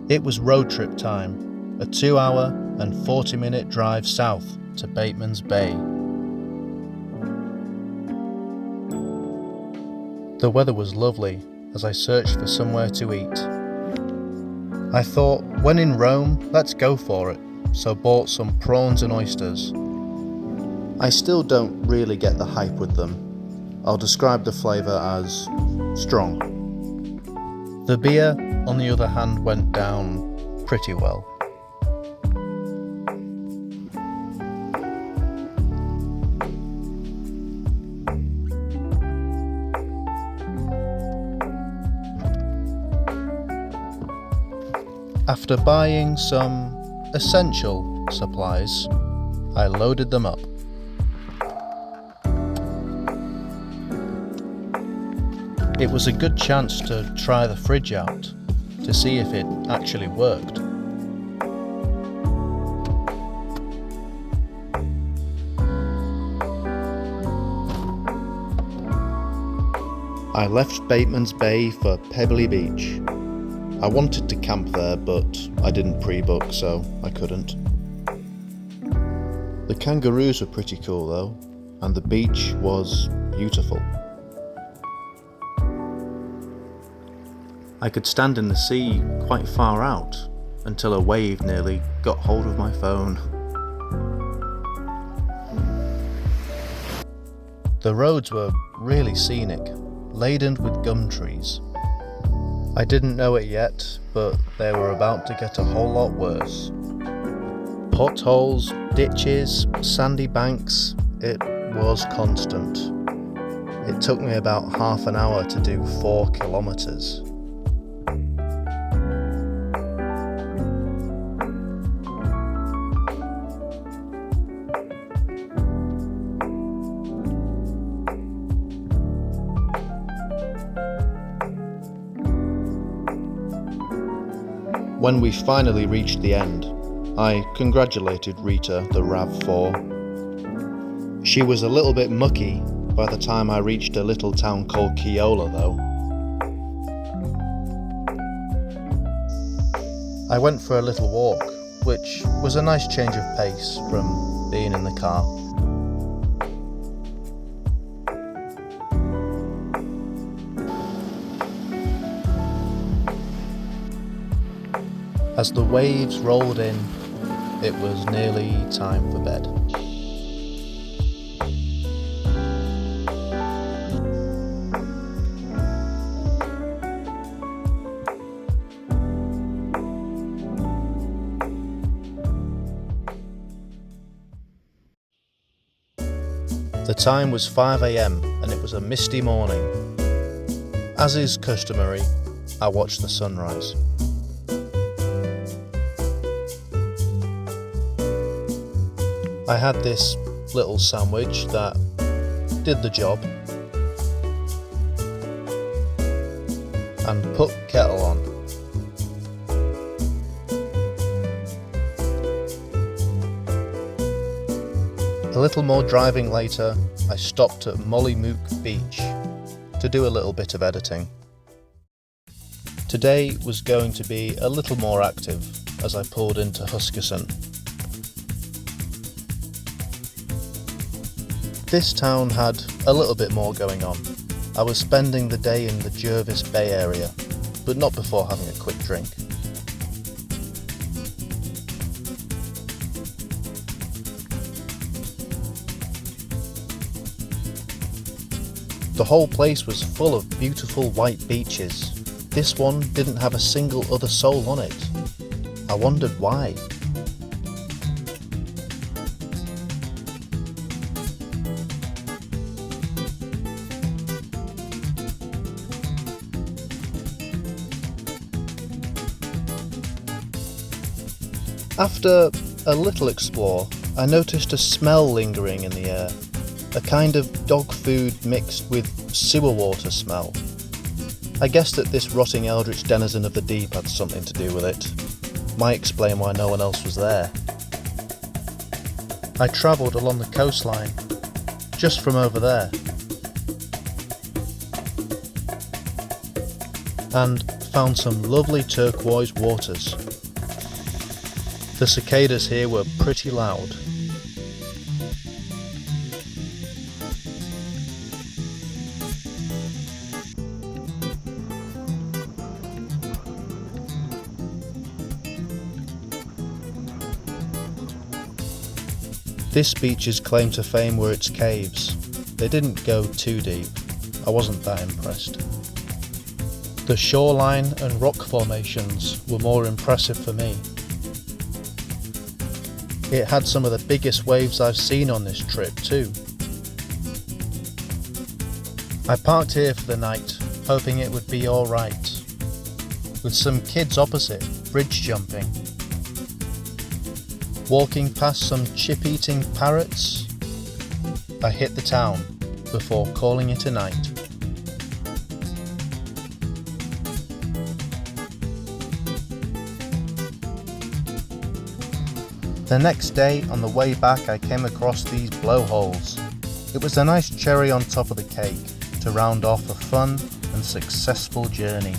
It was road trip time, a 2-hour and 40-minute drive south to Bateman's Bay. The weather was lovely as I searched for somewhere to eat. I thought, when in Rome, let's go for it, so bought some prawns and oysters. I still don't really get the hype with them. I'll describe the flavour as strong. The beer, on the other hand, went down pretty well. After buying some essential supplies, I loaded them up. It was a good chance to try the fridge out, to see if it actually worked. I left Bateman's Bay for Pebbly Beach. I wanted to camp there, but I didn't pre-book, so I couldn't. The Kangaroos were pretty cool though, and the beach was beautiful. I could stand in the sea quite far out until a wave nearly got hold of my phone. The roads were really scenic, laden with gum trees. I didn't know it yet, but they were about to get a whole lot worse. Potholes, ditches, sandy banks, it was constant. It took me about half an hour to do 4 kilometres. When we finally reached the end, I congratulated Rita, the RAV4. She was a little bit mucky by the time I reached a little town called Keola though. I went for a little walk, which was a nice change of pace from being in the car. As the waves rolled in, it was nearly time for bed. The time was 5 a.m. and it was a misty morning. As is customary, I watched the sunrise. I had this little sandwich that did the job and put kettle on. A little more driving later, I stopped at Mollymook Beach to do a little bit of editing. Today was going to be a little more active as I pulled into Huskisson. This town had a little bit more going on. I was spending the day in the Jervis Bay area, but not before having a quick drink. The whole place was full of beautiful white beaches. This one didn't have a single other soul on it. I wondered why. After a little explore, I noticed a smell lingering in the air, a kind of dog food mixed with sewer water smell. I guessed that this rotting eldritch denizen of the deep had something to do with it. Might explain why no one else was there. I travelled along the coastline, just from over there. and found some lovely turquoise waters. The cicadas here were pretty loud. This beach's claim to fame were its caves. They didn't go too deep. I wasn't that impressed. The shoreline and rock formations were more impressive for me. It had some of the biggest waves I've seen on this trip too. I parked here for the night, hoping it would be alright, with some kids opposite, bridge jumping. Walking past some chip-eating parrots, I hit the town before calling it a night. The next day, on the way back, I came across these blowholes. It was a nice cherry on top of the cake to round off a fun and successful journey.